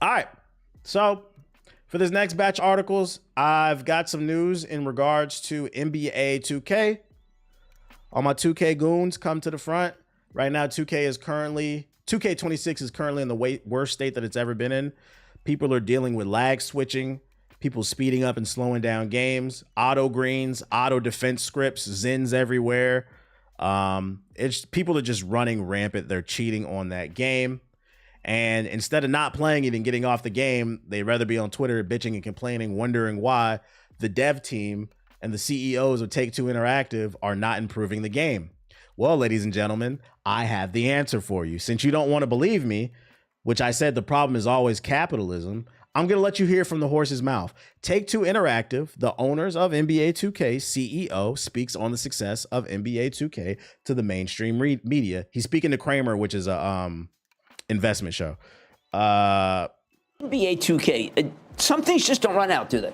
All right. So for this next batch of articles, I've got some news in regards to NBA 2K. All my 2K goons come to the front. Right now, 2K26 is currently in the worst state that it's ever been in. People are dealing with lag switching, people speeding up and slowing down games, auto greens, auto defense scripts, Zins everywhere. It's people are just running rampant. They're cheating on that game. And instead of not playing it and getting off the game, they'd rather be on Twitter bitching and complaining, wondering why the dev team and the CEOs of Take-Two Interactive are not improving the game. Well, ladies and gentlemen, I have the answer for you. Since you don't want to believe me, which I said the problem is always capitalism, I'm going to let you hear from the horse's mouth. Take-Two Interactive, the owners of NBA 2K, CEO, speaks on the success of NBA 2K to the mainstream media. He's speaking to Kramer, which is a investment show. NBA 2K, some things just don't run out, do they?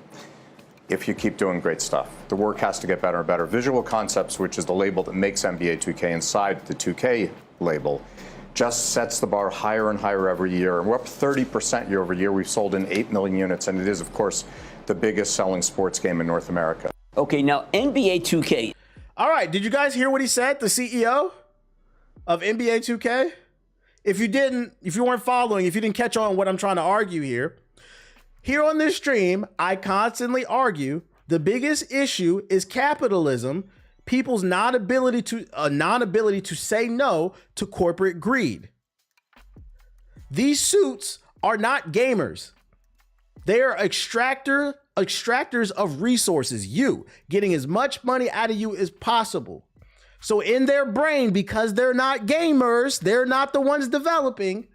If you keep doing great stuff. The work has to get better and better. Visual Concepts, which is the label that makes NBA 2K inside the 2K label, just sets the bar higher and higher every year. And we're up 30% year over year. We've sold in 8 million units, and it is, of course, the biggest selling sports game in North America. Okay, now NBA 2K. All right, did you guys hear what he said, the CEO of NBA 2K? If you weren't following, if you didn't catch on what I'm trying to argue here on this stream, I constantly argue the biggest issue is capitalism, people's non-ability to say no to corporate greed. These suits are not gamers. They are extractors of resources, you getting as much money out of you as possible. So in their brain, because they're not gamers, they're not the ones developing,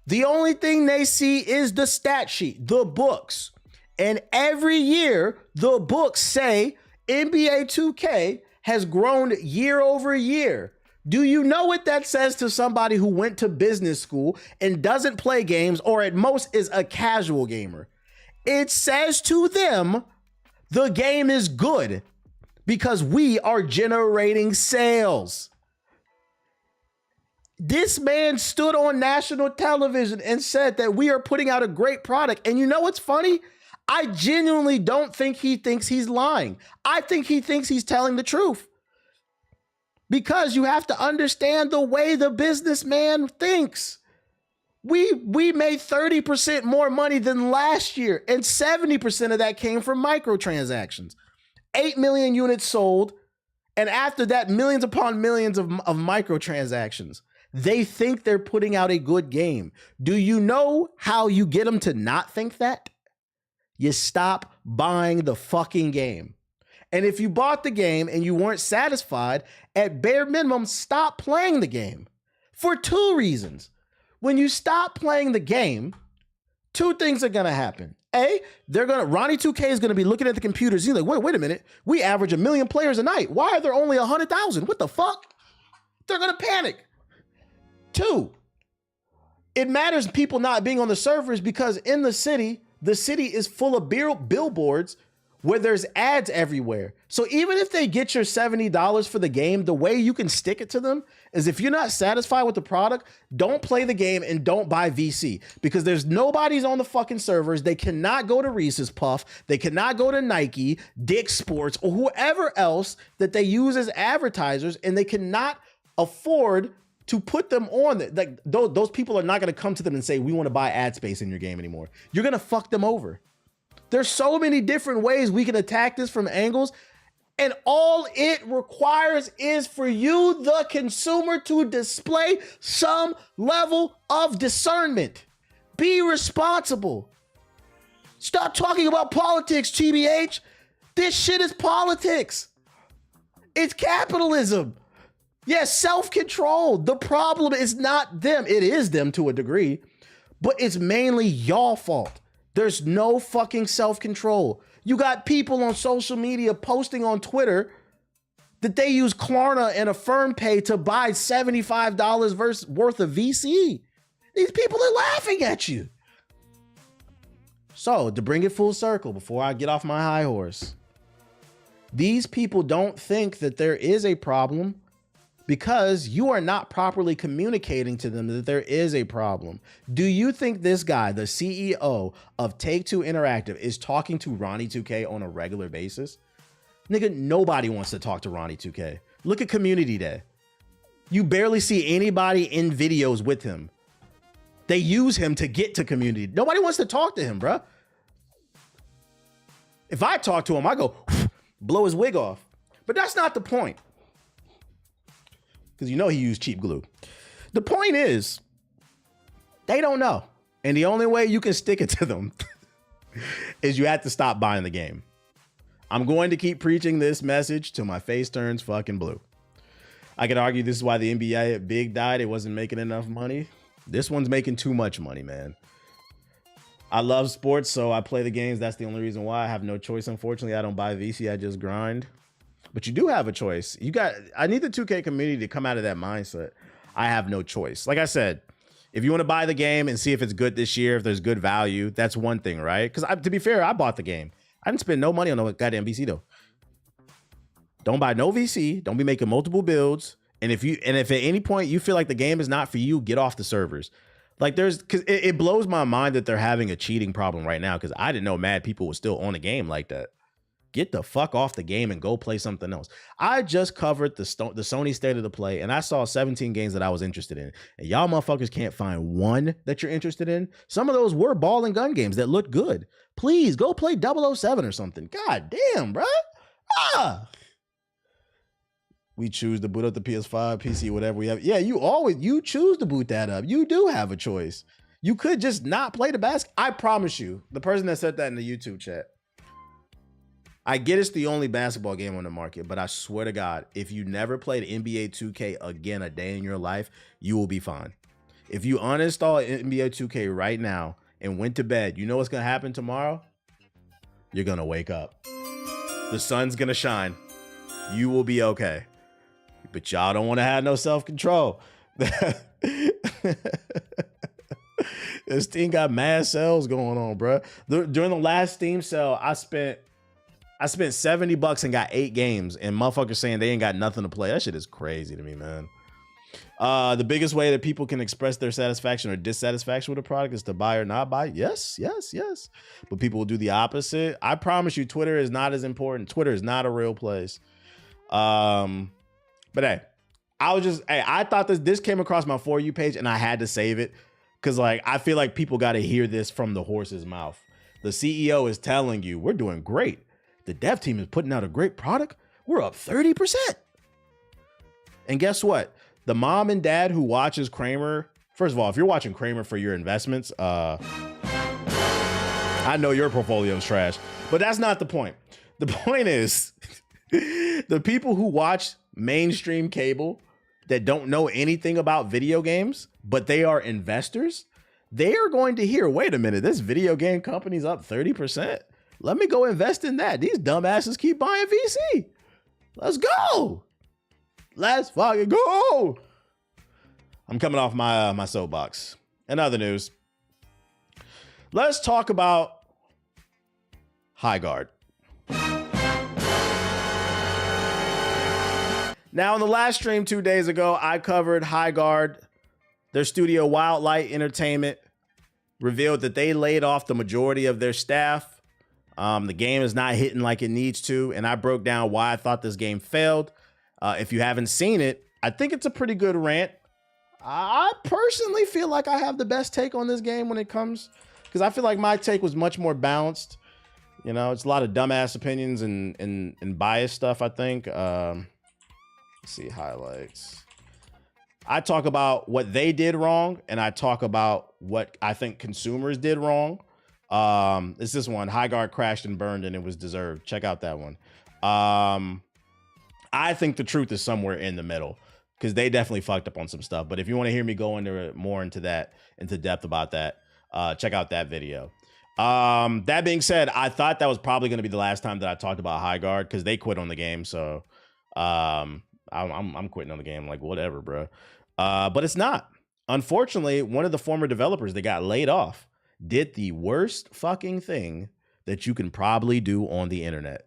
the only thing they see is the stat sheet, the books. And every year, the books say NBA 2K has grown year over year. Do you know what that says to somebody who went to business school and doesn't play games, or at most is a casual gamer? It says to them, the game is good because we are generating sales. This man stood on national television and said that we are putting out a great product. And you know what's funny? I genuinely don't think he thinks he's lying. I think he thinks he's telling the truth. Because you have to understand the way the businessman thinks. We made 30% more money than last year, and 70% of that came from microtransactions. 8 million units sold, and after that, millions upon millions of microtransactions. They think they're putting out a good game. Do you know how you get them to not think that? You stop buying the fucking game. And if you bought the game and you weren't satisfied, at bare minimum, stop playing the game. For two reasons. When you stop playing the game, two things are gonna happen. A, Ronnie 2K is gonna be looking at the computers. He's like, wait a minute. We average 1 million players a night. Why are there only 100,000? What the fuck? They're gonna panic. Two, it matters people not being on the servers because in the city is full of billboards where there's ads everywhere. So even if they get your $70 for the game, the way you can stick it to them is if you're not satisfied with the product, don't play the game and don't buy VC because there's nobody's on the fucking servers. They cannot go to Reese's Puff. They cannot go to Nike, Dick's Sports, or whoever else that they use as advertisers, and they cannot afford to put them on. Like those people are not going to come to them and say, we want to buy ad space in your game anymore. You're going to fuck them over. There's so many different ways we can attack this from angles. And all it requires is for you, the consumer, to display some level of discernment. Be responsible. Stop talking about politics, TBH. This shit is politics. It's capitalism. Yes, self-control. The problem is not them. It is them to a degree, but it's mainly y'all fault. There's no fucking self-control. You got people on social media posting on Twitter that they use Klarna and Affirm Pay to buy $75 worth of VC. These people are laughing at you. So to bring it full circle, before I get off my high horse, these people don't think that there is a problem because you are not properly communicating to them that there is a problem. Do you think this guy, the CEO of Take-Two Interactive, is talking to Ronnie 2K on a regular basis? Nigga, nobody wants to talk to Ronnie 2K. Look at Community Day. You barely see anybody in videos with him. They use him to get to Community. Nobody wants to talk to him, bruh. If I talk to him, I go blow his wig off. But that's not the point. Because you know he used cheap glue. The point is, they don't know. And the only way you can stick it to them is you have to stop buying the game. I'm going to keep preaching this message till my face turns fucking blue. I could argue this is why the NBA at Big died. It wasn't making enough money. This one's making too much money, man. I love sports, so I play the games. That's the only reason why. I have no choice, unfortunately. I don't buy VC, I just grind. But you do have a choice. I need the 2K community to come out of that mindset. I have no choice. Like I said, if you want to buy the game and see if it's good this year, if there's good value, that's one thing, right? Because to be fair, I bought the game. I didn't spend no money on no goddamn VC though. Don't buy no VC. Don't be making multiple builds. And if at any point you feel like the game is not for you, get off the servers. Like because it blows my mind that they're having a cheating problem right now, because I didn't know mad people were still on a game like that. Get the fuck off the game and go play something else. I just covered the Sony State of the Play, and I saw 17 games that I was interested in. And y'all motherfuckers can't find one that you're interested in. Some of those were ball and gun games that looked good. Please go play 007 or something. God damn, bro. We choose to boot up the PS5, PC, whatever we have. Yeah, you choose to boot that up. You do have a choice. You could just not play the basket. I promise you, the person that said that in the YouTube chat, I get it's the only basketball game on the market, but I swear to God, if you never played NBA 2K again a day in your life, you will be fine. If you uninstall NBA 2K right now and went to bed, you know what's going to happen tomorrow? You're going to wake up. The sun's going to shine. You will be okay. But y'all don't want to have no self-control. This Steam got mad sales going on, bro. During the last Steam sale, I spent $70 and got 8 games, and motherfuckers saying they ain't got nothing to play. That shit is crazy to me, man. The biggest way that people can express their satisfaction or dissatisfaction with a product is to buy or not buy. Yes. But people will do the opposite. I promise you, Twitter is not as important. Twitter is not a real place. But hey, I thought this came across my For You page and I had to save it because like I feel like people got to hear this from the horse's mouth. The CEO is telling you we're doing great. The dev team is putting out a great product. We're up 30%. And guess what? The mom and dad who watches Kramer, first of all, if you're watching Kramer for your investments, I know your portfolio is trash, but that's not the point. The point is the people who watch mainstream cable that don't know anything about video games, but they are investors, they are going to hear, wait a minute, this video game company's up 30%. Let me go invest in that. These dumbasses keep buying VC. Let's go. Let's fucking go. I'm coming off my soapbox. In other news, let's talk about Highguard. Now, in the last stream 2 days ago, I covered Highguard. Their studio, Wildlight Entertainment, revealed that they laid off the majority of their staff. The game is not hitting like it needs to, and I broke down why I thought this game failed. If you haven't seen it, I think it's a pretty good rant. I personally feel like I have the best take on this game when it comes, because I feel like my take was much more balanced. You know, it's a lot of dumbass opinions and biased stuff, I think. Let's see, highlights. I talk about what they did wrong, and I talk about what I think consumers did wrong. It's this one. Highguard crashed and burned, and it was deserved. Check out that one. I think the truth is somewhere in the middle, because they definitely fucked up on some stuff. But if you want to hear me go into more into depth about that, check out that video. That being said, I thought that was probably going to be the last time that I talked about Highguard, because they quit on the game. So I'm quitting on the game, like whatever, bro. But it's not. Unfortunately, one of the former developers that got laid off did the worst fucking thing that you can probably do on the internet.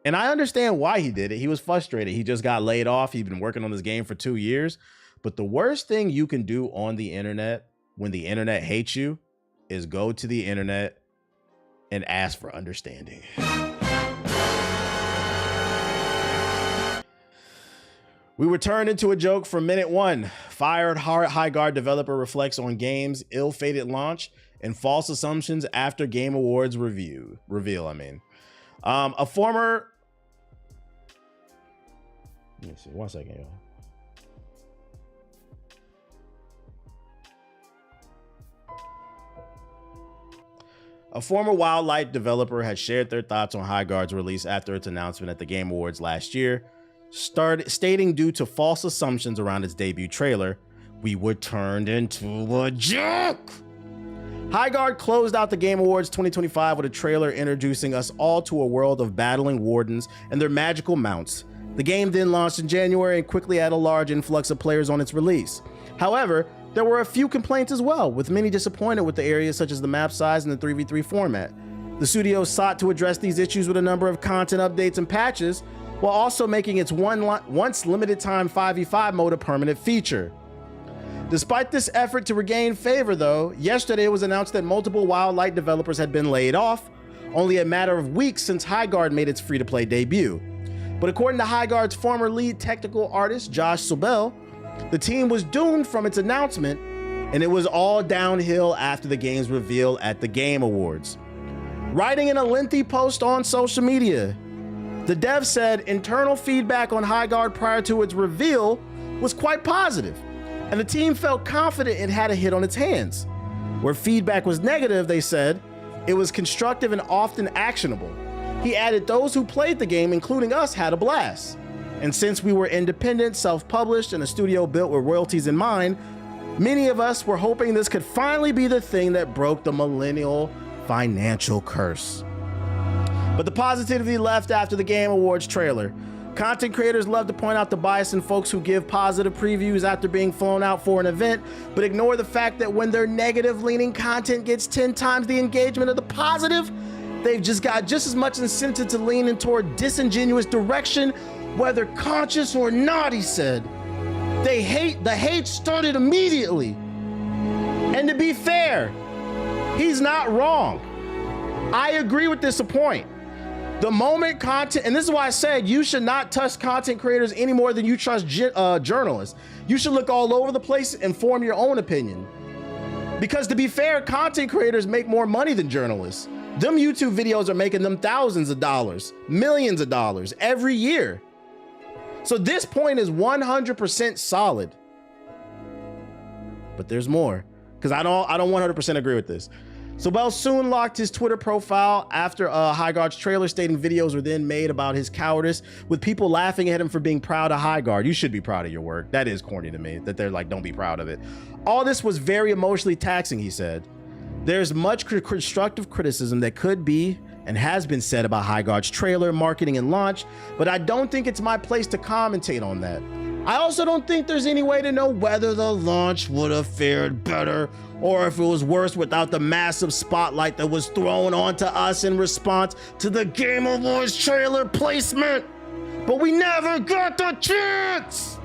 And I understand why he did it. He was frustrated. He just got laid off. He'd been working on this game for 2 years. But the worst thing you can do on the internet when the internet hates you is go to the internet and ask for understanding. We were turned into a joke from minute one. Fired High Guard developer reflects on game's ill-fated launch and false assumptions after Game Awards reveal. A former... Let me see. 1 second, y'all. A former Wildlight developer has shared their thoughts on High Guard's release after its announcement at the Game Awards last year, stating due to false assumptions around its debut trailer, we were turned into a joke. High Guard closed out the Game Awards 2025 with a trailer introducing us all to a world of battling wardens and their magical mounts. The game then launched in January and quickly had a large influx of players on its release. However, there were a few complaints as well, with many disappointed with the areas such as the map size and the 3v3 format. The studio sought to address these issues with a number of content updates and patches, while also making its once limited time 5v5 mode a permanent feature. Despite this effort to regain favor though, yesterday it was announced that multiple Wildlight developers had been laid off, only a matter of weeks since High Guard made its free-to-play debut. But according to High Guard's former lead technical artist, Josh Sobel, the team was doomed from its announcement, and it was all downhill after the game's reveal at the Game Awards. Writing in a lengthy post on social media, the dev said internal feedback on High Guard prior to its reveal was quite positive, and the team felt confident it had a hit on its hands. Where feedback was negative, they said, it was constructive and often actionable. He added those who played the game, including us, had a blast. And since we were independent, self-published, and a studio built with royalties in mind, many of us were hoping this could finally be the thing that broke the millennial financial curse. But the positivity left after the Game Awards trailer. Content creators love to point out the bias in folks who give positive previews after being flown out for an event, but ignore the fact that when their negative-leaning content gets 10 times the engagement of the positive, they've just got just as much incentive to lean in toward disingenuous direction, whether conscious or not, he said. The hate started immediately. And to be fair, he's not wrong. I agree with this point. The moment content, and this is why I said you should not trust content creators any more than you trust journalists. You should look all over the place and form your own opinion. Because to be fair, content creators make more money than journalists. Them YouTube videos are making them thousands of dollars, millions of dollars every year. So this point is 100% solid. But there's more, because I don't 100% agree with this. Sobel soon locked his Twitter profile after High Guard's trailer, stating videos were then made about his cowardice, with people laughing at him for being proud of High Guard. You should be proud of your work. That is corny to me, that they're like, don't be proud of it. All this was very emotionally taxing, he said. There's much constructive criticism that could be and has been said about High Guard's trailer, marketing, and launch, but I don't think it's my place to commentate on that. I also don't think there's any way to know whether the launch would have fared better or if it was worse without the massive spotlight that was thrown onto us in response to the Game Awards trailer placement. But we never got the chance.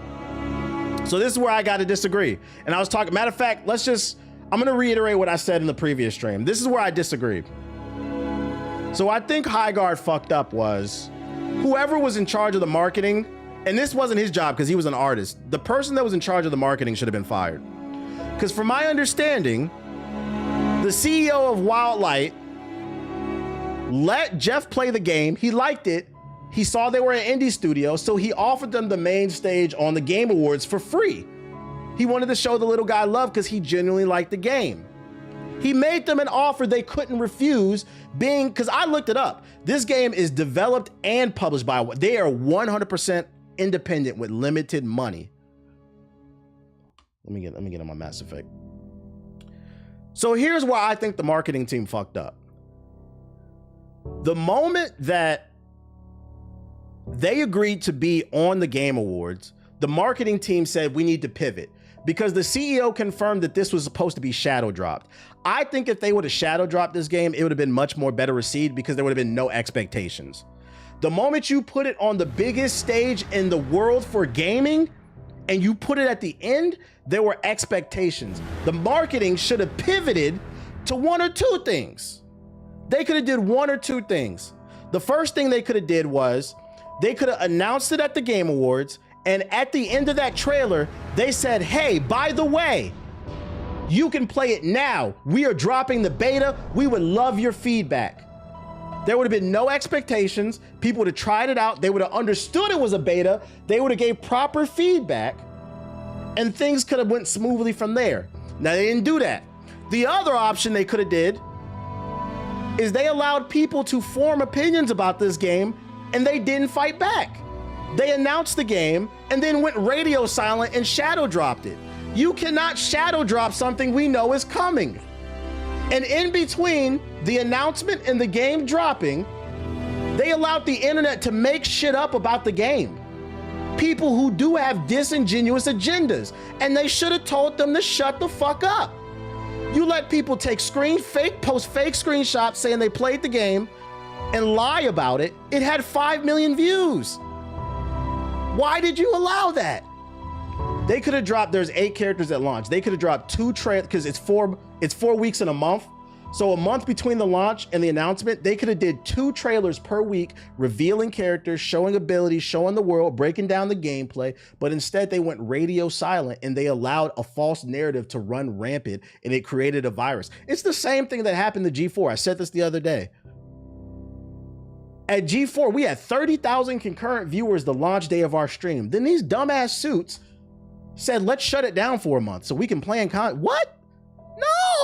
So this is where I got to disagree. And I was talking, matter of fact, I'm going to reiterate what I said in the previous stream. This is where I disagreed. So I think High Guard fucked up was whoever was in charge of the marketing, and this wasn't his job because he was an artist. The person that was in charge of the marketing should have been fired. Because from my understanding, the CEO of Wildlight let Jeff play the game. He liked it. He saw they were an indie studio, so he offered them the main stage on the Game Awards for free. He wanted to show the little guy love because he genuinely liked the game. He made them an offer they couldn't refuse, because I looked it up. This game is developed and published by, they are 100% independent with limited money. Let me get on my Mass Effect. So here's why I think the marketing team fucked up. The moment that they agreed to be on the Game Awards, the marketing team said we need to pivot, because the CEO confirmed that this was supposed to be shadow dropped. I think if they would have shadow dropped this game, it would have been much more better received because there would have been no expectations. The moment you put it on the biggest stage in the world for gaming and you put it at the end, there were expectations. The marketing should have pivoted to one or two things. They could have did one or two things. The first thing they could have did was they could have announced it at the Game Awards, and at the end of that trailer, they said, hey, by the way, you can play it now. We are dropping the beta. We would love your feedback. There would have been no expectations. People would have tried it out. They would have understood it was a beta. They would have gave proper feedback, and things could have went smoothly from there. Now, they didn't do that. The other option they could have did is they allowed people to form opinions about this game, and they didn't fight back. They announced the game and then went radio silent and shadow dropped it. You cannot shadow drop something we know is coming. And in between the announcement and the game dropping, they allowed the internet to make shit up about the game. People who do have disingenuous agendas, and they should have told them to shut the fuck up. You let people take post fake screenshots saying they played the game and lie about it. It had 5 million views. Why did you allow that? They could have dropped, there's 8 characters at launch. They could have dropped 2 trailers, because it's 4 weeks in a month. So a month between the launch and the announcement, they could have did 2 trailers per week, revealing characters, showing abilities, showing the world, breaking down the gameplay. But instead they went radio silent and they allowed a false narrative to run rampant, and it created a virus. It's the same thing that happened to G4. I said this the other day. At G4, we had 30,000 concurrent viewers the launch day of our stream. Then these dumbass suits said, let's shut it down for a month so we can play in what?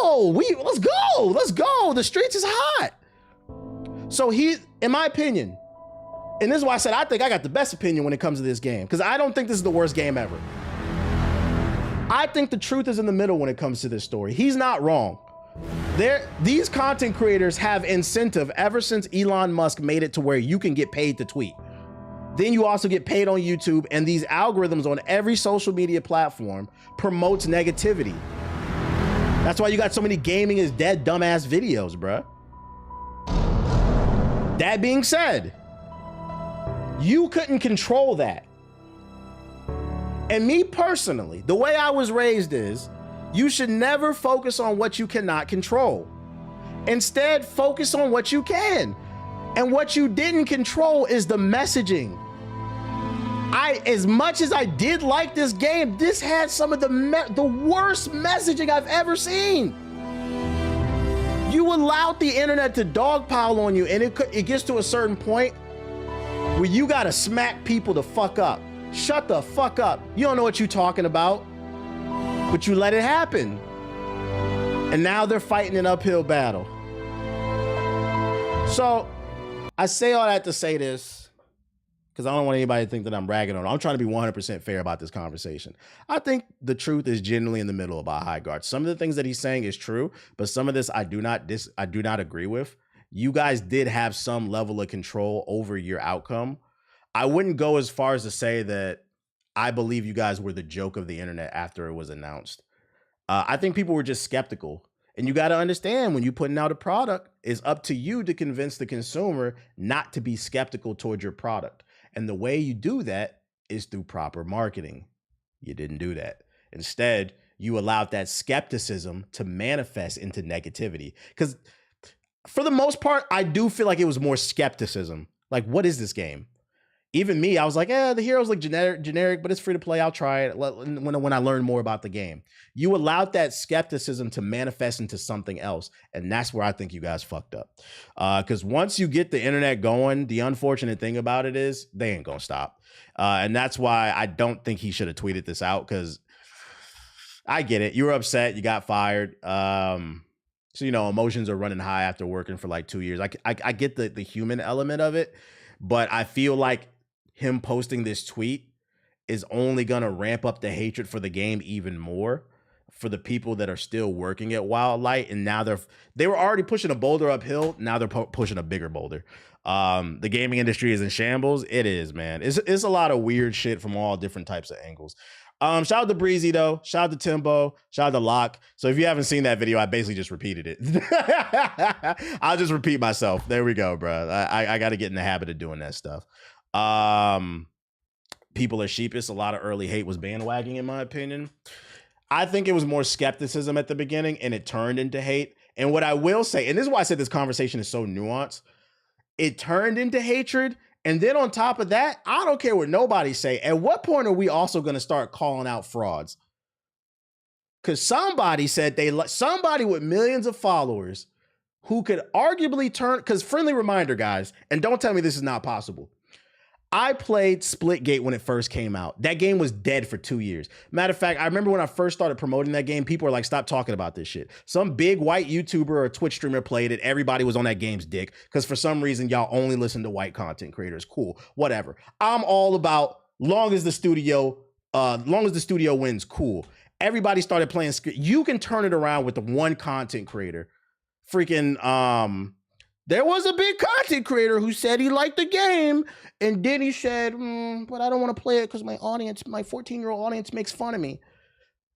No, let's go. The streets is hot. So in my opinion, and this is why I said I think I got the best opinion when it comes to this game, because I don't think this is the worst game ever. I think the truth is in the middle when it comes to this story. He's not wrong. These content creators have incentive ever since Elon Musk made it to where you can get paid to tweet. Then you also get paid on YouTube, and these algorithms on every social media platform promotes negativity. That's why you got so many gaming is dead dumbass videos, bruh. That being said, you couldn't control that. And me personally, the way I was raised is, you should never focus on what you cannot control. Instead, focus on what you can. And what you didn't control is the messaging. As much as I did like this game, this had some of the worst messaging I've ever seen. You allowed the internet to dogpile on you, and it gets to a certain point where you gotta smack people the fuck up. Shut the fuck up. You don't know what you're talking about. But you let it happen. And now they're fighting an uphill battle. So I say all that to say this, because I don't want anybody to think that I'm ragging on it. I'm trying to be 100% fair about this conversation. I think the truth is generally in the middle about Highguard. Some of the things that he's saying is true, but some of this I do not agree with. You guys did have some level of control over your outcome. I wouldn't go as far as to say that I believe you guys were the joke of the internet after it was announced. I think people were just skeptical. And you got to understand, when you're putting out a product, it's up to you to convince the consumer not to be skeptical toward your product. And the way you do that is through proper marketing. You didn't do that. Instead, you allowed that skepticism to manifest into negativity. Because for the most part, I do feel like it was more skepticism. Like, what is this game? Even me, I was like, the heroes look generic, but it's free to play. I'll try it when I learn more about the game. You allowed that skepticism to manifest into something else. And that's where I think you guys fucked up. Because once you get the internet going, the unfortunate thing about it is they ain't gonna stop. And that's why I don't think he should have tweeted this out, because I get it. You were upset. You got fired. So, emotions are running high after working for like 2 years. I get the human element of it, but I feel like him posting this tweet is only going to ramp up the hatred for the game even more for the people that are still working at Wildlight. And now they were already pushing a boulder uphill. Now they're pushing a bigger boulder. The gaming industry is in shambles. It is, man. It's a lot of weird shit from all different types of angles. Shout out to Breezy though. Shout out to Timbo. Shout out to Locke. So if you haven't seen that video, I basically just repeated it. I'll just repeat myself. There we go, bro. I got to get in the habit of doing that stuff. People are sheepish. A lot of early hate was bandwagoning, in my opinion. I think it was more skepticism at the beginning, and it turned into hate. And what I will say, and this is why I said this conversation is so nuanced, it turned into hatred. And then on top of that, I don't care what nobody say. At what point are we also going to start calling out frauds? Because somebody said somebody with millions of followers who could arguably turn, because friendly reminder, guys, and don't tell me this is not possible. I played Splitgate when it first came out. That game was dead for 2 years. Matter of fact, I remember when I first started promoting that game, people were like, stop talking about this shit. Some big white YouTuber or Twitch streamer played it. Everybody was on that game's dick because for some reason, y'all only listen to white content creators. Cool, whatever. I'm all about long as the studio wins, cool. Everybody started playing. You can turn it around with the one content creator. Freaking, there was a big content creator who said he liked the game, and then he said, but I don't want to play it because my 14-year-old audience makes fun of me.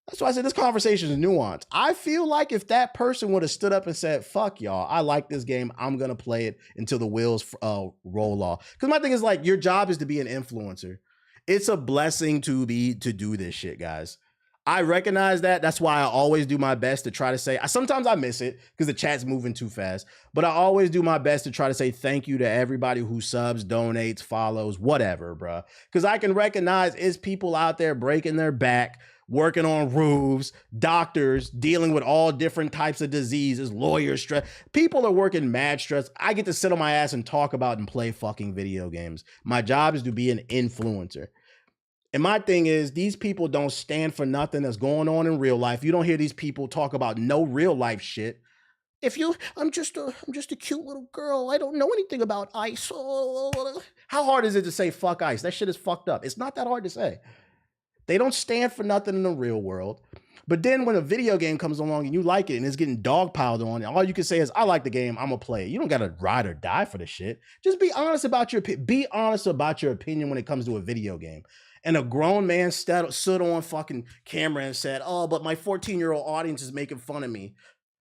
That's why I said this conversation is nuanced. I feel like if that person would have stood up and said, fuck y'all, I like this game, I'm going to play it until the wheels roll off. Because my thing is like, your job is to be an influencer. It's a blessing to do this shit, guys. I recognize that. That's why I always do my best to try to say, sometimes I miss it because the chat's moving too fast, but I always do my best to try to say thank you to everybody who subs, donates, follows, whatever, bro. Because I can recognize it's people out there breaking their back, working on roofs, doctors, dealing with all different types of diseases, lawyers, stress. People are working mad stress. I get to sit on my ass and talk about and play fucking video games. My job is to be an influencer. And my thing is, these people don't stand for nothing that's going on in real life. You don't hear these people talk about no real life shit. I'm just a cute little girl. I don't know anything about ice. How hard is it to say fuck ice? That shit is fucked up. It's not that hard to say. They don't stand for nothing in the real world. But then when a video game comes along and you like it and it's getting dogpiled on, and all you can say is, I like the game, I'm gonna play it. You don't gotta ride or die for the shit. Just be honest about your opinion when it comes to a video game. And a grown man stood on fucking camera and said, oh, but my 14-year-old audience is making fun of me.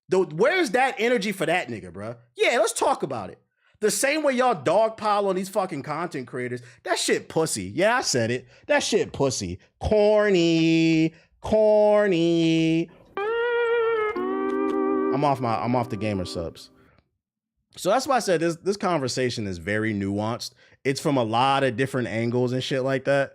Where's that energy for that nigga, bro? Yeah, let's talk about it. The same way y'all dogpile on these fucking content creators, that shit pussy. Yeah, I said it. That shit pussy. Corny. I'm off the gamer subs. So that's why I said this conversation is very nuanced. It's from a lot of different angles and shit like that.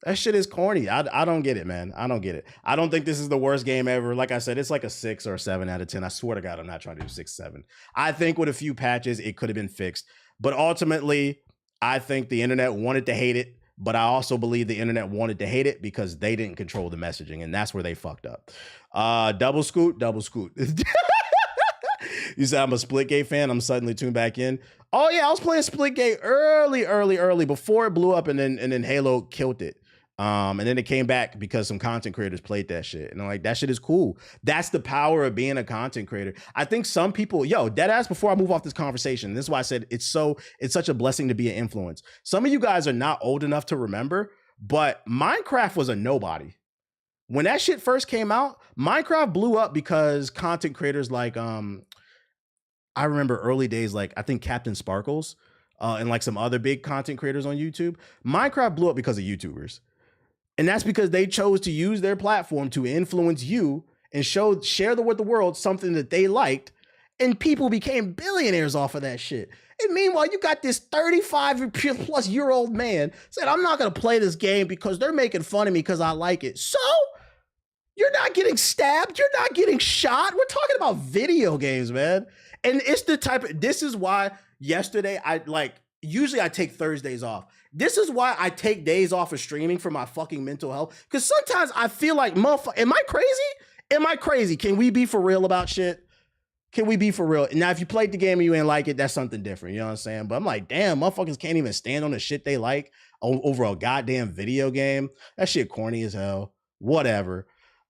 That shit is corny. I don't get it, man. I don't get it. I don't think this is the worst game ever. Like I said, it's like a 6 or 7 out of 10. I swear to God, I'm not trying to do 6, 7. I think with a few patches, it could have been fixed. But ultimately, I think the internet wanted to hate it. But I also believe the internet wanted to hate it because they didn't control the messaging. And that's where they fucked up. Double scoot. You said I'm a Splitgate fan. I'm suddenly tuned back in. Oh, yeah, I was playing Splitgate early before it blew up, and then Halo killed it. And then it came back because some content creators played that shit. And I'm like, that shit is cool. That's the power of being a content creator. I think some people, deadass, before I move off this conversation, this is why I said it's such a blessing to be an influence. Some of you guys are not old enough to remember, but Minecraft was a nobody. When that shit first came out, Minecraft blew up because content creators like, I remember early days, like I think Captain Sparkles and like some other big content creators on YouTube. Minecraft blew up because of YouTubers. And that's because they chose to use their platform to influence you and share with the world something that they liked. And people became billionaires off of that shit. And meanwhile, you got this 35-plus-year-old man said, I'm not going to play this game because they're making fun of me because I like it. So you're not getting stabbed. You're not getting shot. We're talking about video games, man. And it's this is why yesterday usually I take Thursdays off. This is why I take days off of streaming for my fucking mental health. Because sometimes I feel like, motherfucker, am I crazy? Can we be for real about shit? Can we be for real? Now, if you played the game and you ain't like it, that's something different. You know what I'm saying? But I'm like, damn, motherfuckers can't even stand on the shit they like over a goddamn video game. That shit corny as hell. Whatever.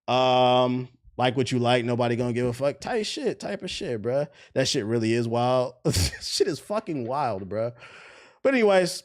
Like what you like, nobody gonna give a fuck type of shit, bruh. That shit really is wild. Shit is fucking wild, bruh. But anyways,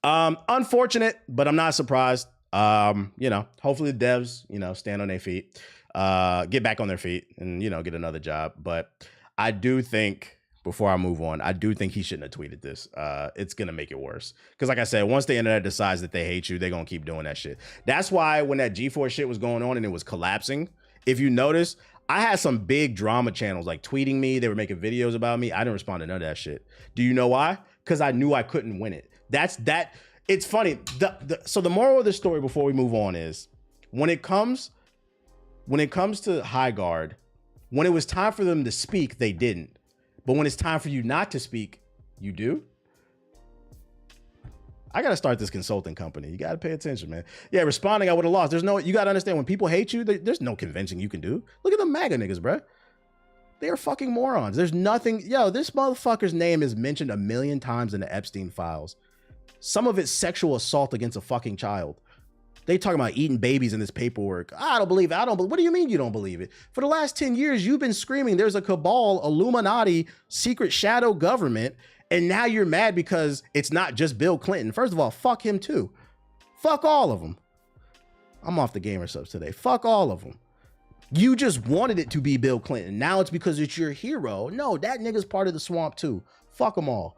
unfortunate, but I'm not surprised. You know, hopefully the devs, you know, stand on their feet, get back on their feet and, you know, get another job. But I do think, before I move on, I do think he shouldn't have tweeted this. It's going to make it worse. Because like I said, once the internet decides that they hate you, they're going to keep doing that shit. That's why when that GeForce shit was going on and it was collapsing, if you notice, I had some big drama channels like tweeting me. They were making videos about me. I didn't respond to none of that shit. Do you know why? Because I knew I couldn't win it. It's funny. So the moral of the story before we move on is when it comes to High Guard, when it was time for them to speak, they didn't. But when it's time for you not to speak, you do. I got to start this consulting company. You got to pay attention, man. Yeah, responding, I would have lost. You got to understand when people hate you, there's no convincing you can do. Look at the MAGA niggas, bro. They are fucking morons. There's nothing. Yo, this motherfucker's name is mentioned 1 million times in the Epstein files. Some of it's sexual assault against a fucking child. They talking about eating babies in this paperwork. I don't believe it. What do you mean you don't believe it? For the last 10 years, you've been screaming there's a cabal, Illuminati, secret shadow government, and now you're mad because it's not just Bill Clinton. First of all, fuck him too. Fuck all of them. I'm off the gamer subs today. Fuck all of them. You just wanted it to be Bill Clinton. Now it's because it's your hero. No, that nigga's part of the swamp too. Fuck them all.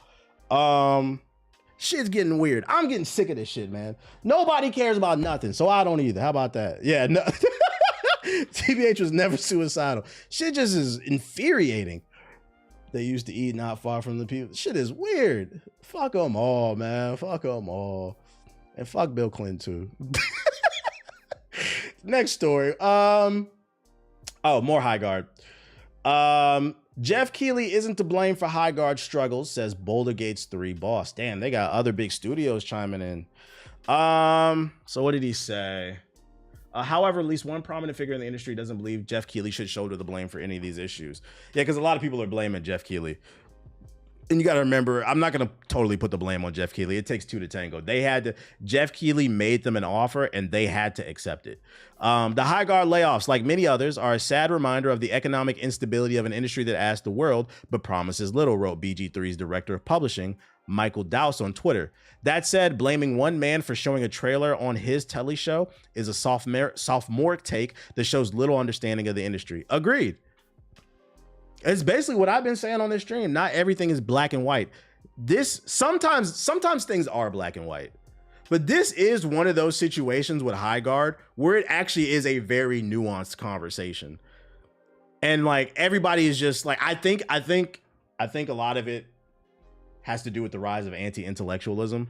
Shit's getting weird. I'm getting sick of this shit, man. Nobody cares about nothing, so I don't either. How about that? Yeah, no. TBH was never suicidal. Shit just is infuriating. They used to eat not far from the people. Shit is weird. Fuck them all, man. Fuck them all. And fuck Bill Clinton too. Next story. More High Guard. Jeff Keighley isn't to blame for High Guard struggles, says Boulder Gates 3 boss. Damn, they got other big studios chiming in. So what did he say? However, at least one prominent figure in the industry doesn't believe Jeff Keighley should shoulder the blame for any of these issues. Yeah, because a lot of people are blaming Jeff Keighley. And you got to remember, I'm not going to totally put the blame on Jeff Keighley. It takes two to tango. Jeff Keighley made them an offer and they had to accept it. The High Guard layoffs, like many others, are a sad reminder of the economic instability of an industry that asks the world but promises little, wrote BG3's director of publishing, Michael Dowse, on Twitter. That said, blaming one man for showing a trailer on his telly show is a sophomoric take that shows little understanding of the industry. Agreed. It's basically what I've been saying on this stream. Not everything is black and white. Sometimes things are black and white. But this is one of those situations with High Guard where it actually is a very nuanced conversation. And like everybody is just like, I think a lot of it has to do with the rise of anti-intellectualism,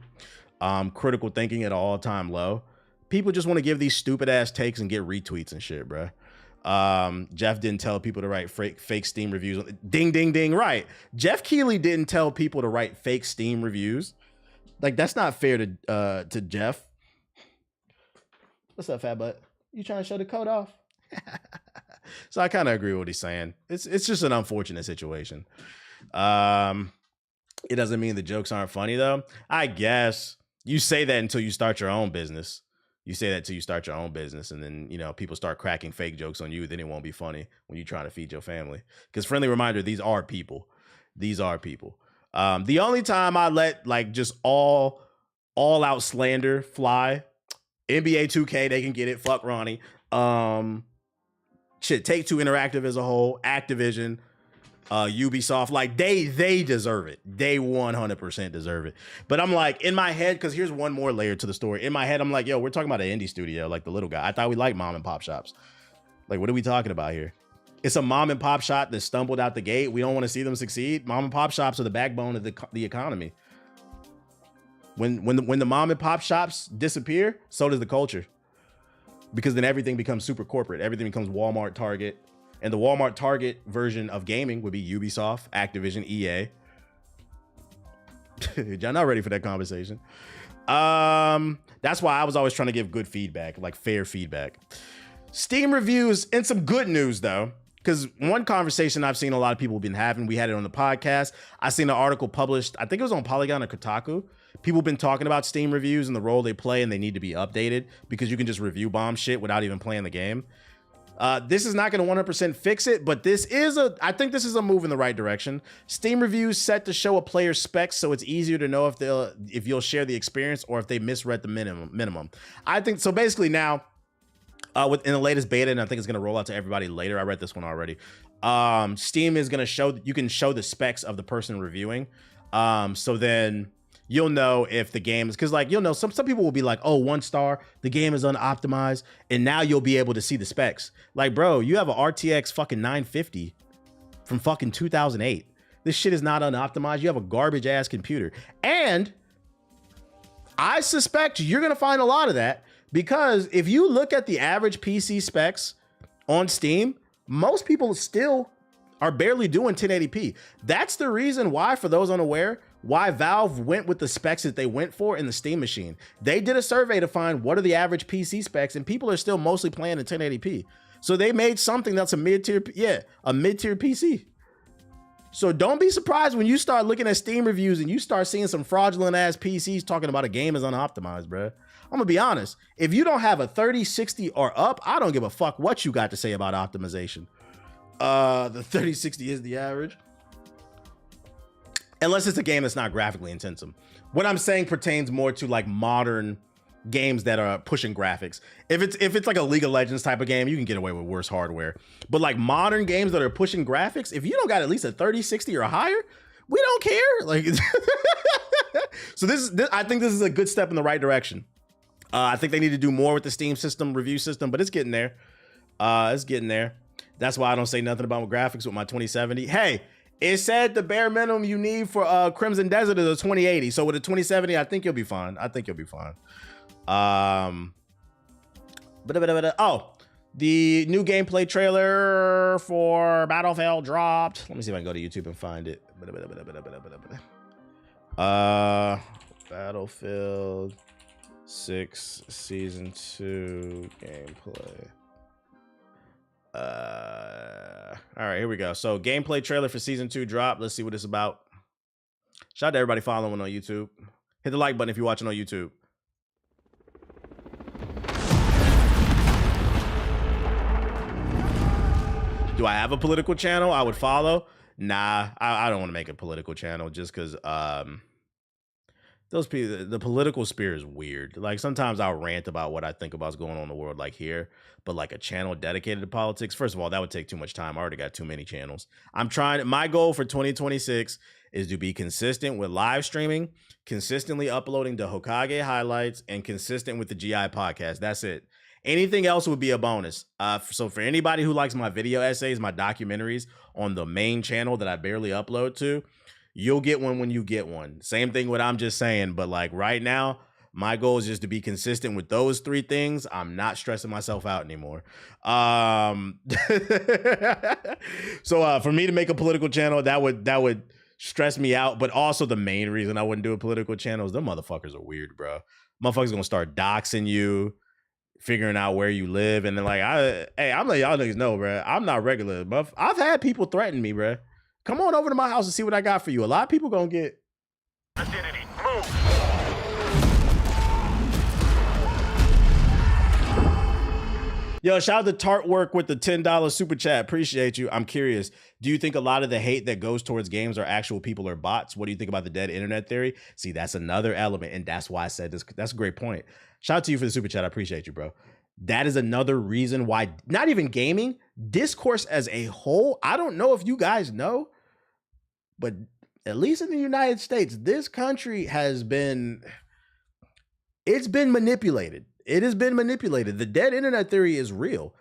critical thinking at an all-time low. People just want to give these stupid ass takes and get retweets and shit, bro. Jeff didn't tell people to write fake Steam reviews. Ding, ding, ding. Right. Jeff Keighley didn't tell people to write fake Steam reviews. Like, that's not fair to Jeff. What's up, fat butt? You trying to show the code off? So I kind of agree with what he's saying. It's just an unfortunate situation. It doesn't mean the jokes aren't funny, though. I guess you say that until you start your own business. You say that till you start your own business, and then, you know, people start cracking fake jokes on you. Then it won't be funny when you're trying to feed your family. Because friendly reminder, these are people. These are people. The only time I let like just all out slander fly, NBA 2K, they can get it. Fuck Ronnie. Shit, Take-Two Interactive as a whole, Activision, Ubisoft, like they deserve it. They 100% deserve it. But I'm like, in my head, because here's one more layer to the story. In my head, I'm like, yo, we're talking about an indie studio, like the little guy. I thought we liked mom and pop shops. Like, what are we talking about here? It's a mom and pop shop that stumbled out the gate. We don't want to see them succeed. Mom and pop shops are the backbone of the economy. When the mom and pop shops disappear, so does the culture. Because then everything becomes super corporate. Everything becomes Walmart, Target. And the Walmart Target version of gaming would be Ubisoft, Activision, EA. Y'all not ready for that conversation. That's why I was always trying to give good feedback, like fair feedback. Steam reviews, and some good news though, because one conversation I've seen a lot of people have been having, we had it on the podcast. I seen an article published, I think it was on Polygon or Kotaku. People have been talking about Steam reviews and the role they play, and they need to be updated because you can just review bomb shit without even playing the game. This is not going to 100% fix it, but I think this is a move in the right direction. Steam reviews set to show a player's specs, so it's easier to know if you'll share the experience or if they misread the minimum. I think so. Basically now, in the latest beta, and I think it's going to roll out to everybody later. I read this one already. Steam is going to you can show the specs of the person reviewing. So then you'll know if the game is, because like you'll know some people will be like, oh, 1 star, the game is unoptimized, and now you'll be able to see the specs. Like, bro, you have a RTX fucking 950 from fucking 2008. This shit is not unoptimized. You have a garbage ass computer, and I suspect you're gonna find a lot of that, because if you look at the average PC specs on Steam, most people still are barely doing 1080p. That's the reason why, for those unaware, why Valve went with the specs that they went for in the Steam machine. They did a survey to find what are the average PC specs, and people are still mostly playing in 1080p. So they made something that's a mid-tier PC. So don't be surprised when you start looking at Steam reviews and you start seeing some fraudulent ass PCs talking about a game is unoptimized, bro. I'm gonna be honest. If you don't have a 3060 or up, I don't give a fuck what you got to say about optimization. The 3060 is the average. Unless it's a game that's not graphically intensive. What I'm saying pertains more to like modern games that are pushing graphics. If it's like a League of Legends type of game, you can get away with worse hardware. But like modern games that are pushing graphics, if you don't got at least a 3060 or higher, we don't care. Like, so I think this is a good step in the right direction. I think they need to do more with the Steam system, review system, but it's getting there. It's getting there. That's why I don't say nothing about graphics with my 2070. Hey, it said the bare minimum you need for Crimson Desert is a 2080. So with a 2070, I think you'll be fine. Oh, the new gameplay trailer for Battlefield dropped. Let me see if I can go to YouTube and find it. Battlefield 6 Season 2 gameplay. All right, here we go. So gameplay trailer for Season 2 dropped. Let's see what it's about. Shout out to everybody following on YouTube. Hit the like button if you're watching on YouTube. Do I have a political channel I would follow? Nah, I don't want to make a political channel just because those people, the political sphere is weird. Like sometimes I'll rant about what I think about what's going on in the world, like here, but like a channel dedicated to politics, first of all, that would take too much time. I already got too many channels. My goal for 2026 is to be consistent with live streaming, consistently uploading the Hokage highlights, and consistent with the GI podcast. That's it. Anything else would be a bonus. So for anybody who likes my video essays, my documentaries on the main channel that I barely upload to, you'll get one when you get one. Same thing with I'm just saying, but like right now, my goal is just to be consistent with those 3 things. I'm not stressing myself out anymore. So for me to make a political channel, that would stress me out. But also the main reason I wouldn't do a political channel is them motherfuckers are weird, bro. Motherfuckers gonna start doxing you, figuring out where you live, and then like, I'm letting y'all niggas know, bro. I'm not regular, but I've had people threaten me, bro. Come on over to my house and see what I got for you. A lot of people gonna get. Identity, move. Yo, shout out to Tartwork with the $10 super chat. Appreciate you. I'm curious. Do you think a lot of the hate that goes towards games are actual people or bots? What do you think about the dead internet theory? See, that's another element, and that's why I said this. That's a great point. Shout out to you for the super chat. I appreciate you, bro. That is another reason why not even gaming, discourse as a whole. I don't know if you guys know, but at least in the United States, this country has been, it's been manipulated. It has been manipulated. The dead internet theory is real.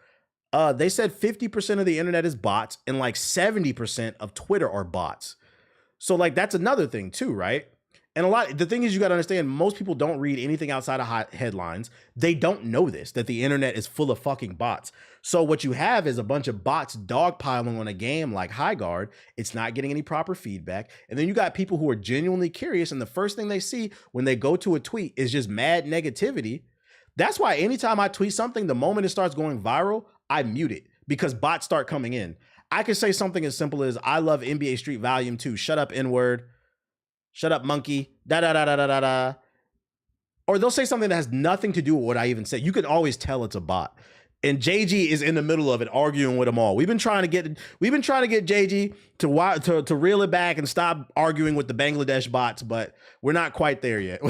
They said 50% of the internet is bots and like 70% of Twitter are bots. So like, that's another thing too, right? And the thing is, you got to understand, most people don't read anything outside of headlines. They don't know this, that the internet is full of fucking bots. So what you have is a bunch of bots dogpiling on a game like Highguard. It's not getting any proper feedback. And then you got people who are genuinely curious, and the first thing they see when they go to a tweet is just mad negativity. That's why anytime I tweet something, the moment it starts going viral, I mute it because bots start coming in. I could say something as simple as, I love NBA Street Volume 2. Shut up, N-word. Shut up, monkey. Da-da-da-da-da-da-da. Or they'll say something that has nothing to do with what I even said. You can always tell it's a bot. And JG is in the middle of it, arguing with them all. We've been trying to get JG to reel it back and stop arguing with the Bangladesh bots, but we're not quite there yet.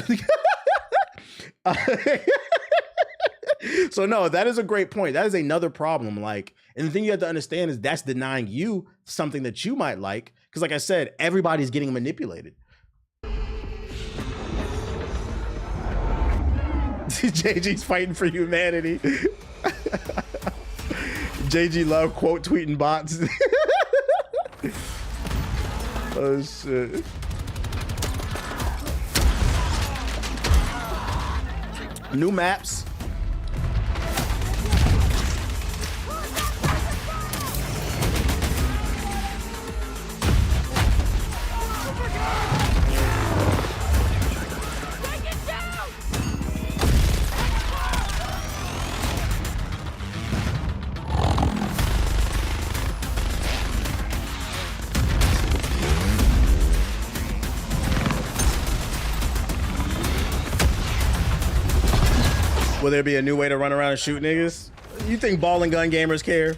So no, that is a great point. That is another problem. Like, and the thing you have to understand is that's denying you something that you might like. Because like I said, everybody's getting manipulated. JG's fighting for humanity. JG love quote tweeting bots. Oh shit. New maps. Will there be a new way to run around and shoot niggas? You think ball and gun gamers care?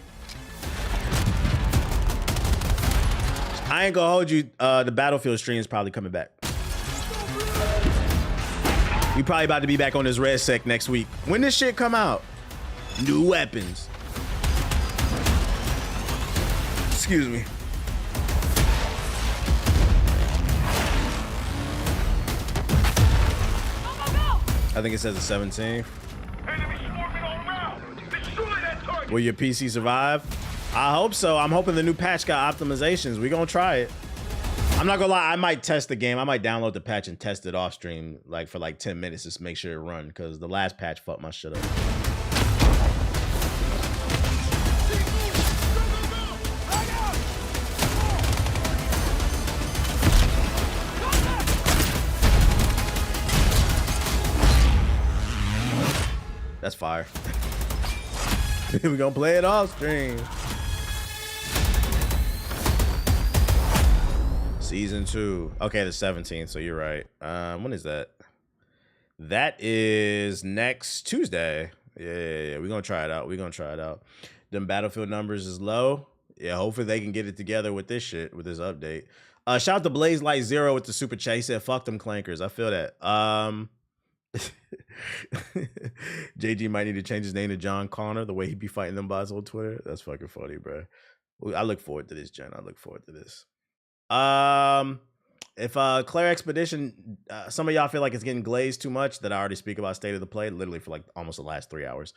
I ain't gonna hold you. The Battlefield stream is probably coming back. We probably about to be back on this red sec next week. When this shit come out? New weapons. Excuse me. I think it says the 17th. Will your PC survive? I hope so. I'm hoping the new patch got optimizations. We're gonna try it. I'm not gonna lie, I might test the game. I might download the patch and test it off stream like for like 10 minutes just to make sure it run, because the last patch fucked my shit up. That's fire. We're gonna play it off stream. Season 2. Okay, the 17th, so you're right. When is that? That is next Tuesday. Yeah. We're gonna try it out. Them Battlefield numbers is low. Yeah, hopefully they can get it together with this shit, with this update. Shout out to Blaze Light Zero with the super chat. He said, fuck them clankers. I feel that. JG might need to change his name to John Connor, the way he be fighting them bots on Twitter. That's fucking funny, bro. I look forward to this, Jen. I look forward to this. If Claire Expedition, some of y'all feel like it's getting glazed too much, that I already speak about State of the Play literally for like almost the last 3 hours.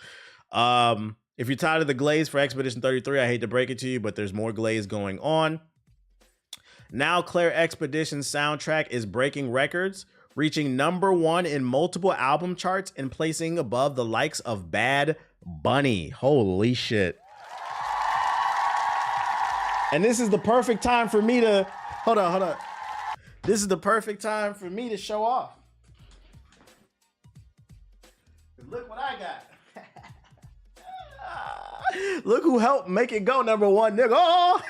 If you're tired of the glaze for Expedition 33, I hate to break it to you, but there's more glaze going on. Now Claire Expedition's soundtrack is breaking records, reaching #1 in multiple album charts and placing above the likes of Bad Bunny. Holy shit. And this is the perfect time for me to, hold on. This is the perfect time for me to show off. Look what I got. Look who helped make it go #1, nigga. Oh!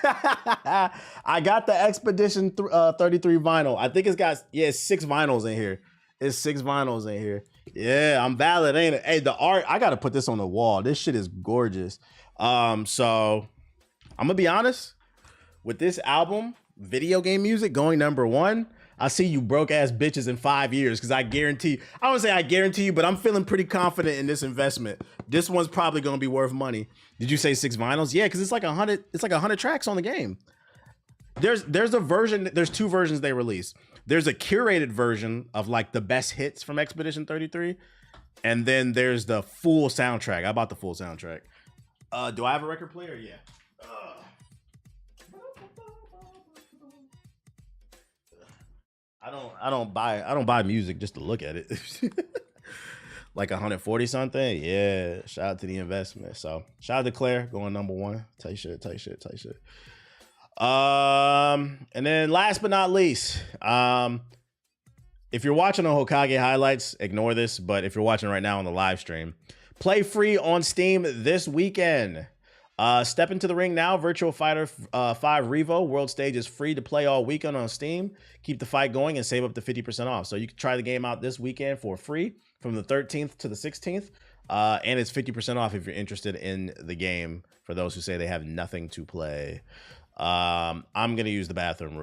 I got the Expedition 33 vinyl. I think it's got, it's 6 vinyls in here. Yeah, I'm valid, ain't it? Hey, the art, I gotta put this on the wall. This shit is gorgeous. So I'm gonna be honest, with this album, video game music going #1, I see you broke ass bitches in 5 years, because I guarantee, I don't say I guarantee you, but I'm feeling pretty confident in this investment. This one's probably gonna be worth money. Did you say 6 vinyls? Yeah, because it's like 100 tracks on the game. There's a version, there's 2 versions they released. There's a curated version of like the best hits from Expedition 33, and then there's the full soundtrack. I bought the full soundtrack. Do I have a record player? Yeah. I don't buy music just to look at it. Like 140 something. Yeah. Shout out to the investment. So shout out to Claire going #1. Tight shit. And then last but not least, if you're watching on Hokage highlights, ignore this. But if you're watching right now on the live stream, Play Free on Steam this weekend. Step into the ring now. Virtual Fighter 5 Revo World Stage is free to play all weekend on Steam. Keep the fight going and save up to 50% off. So you can try the game out this weekend for free from the 13th to the 16th. And it's 50% off if you're interested in the game for those who say they have nothing to play. I'm going to use the bathroom real quick.